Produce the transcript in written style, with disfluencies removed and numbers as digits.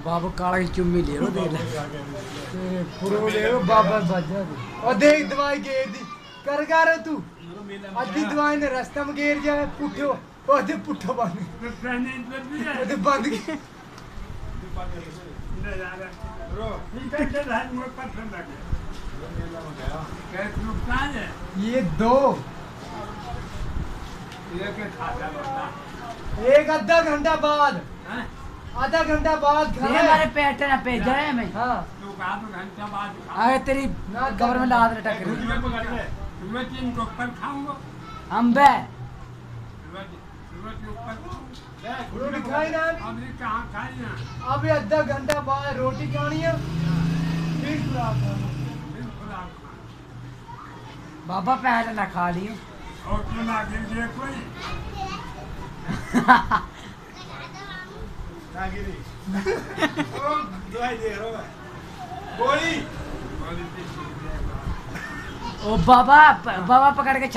बाबू काला की चुम्मी ले लो दे ले फुरो ले बाबा बजा दे और देख दवाई गेर दी कर तू अद्धी दवाई ने रास्ता में गेर जाए पुठो ओदे पुठो बंद ओदे बंद के ये दो एक आधा घंटा बाद ये हमारे पेट ना पे जाए मैं हाँ आगे तेरी कबर में लाद लटक रही हम बे रोटी खाई ना अभी आधा घंटा बाद रोटी खानी है फिर खुराक खानी। बाबा पहले ना खा लियो ओ बाबा बाबा पकड़ के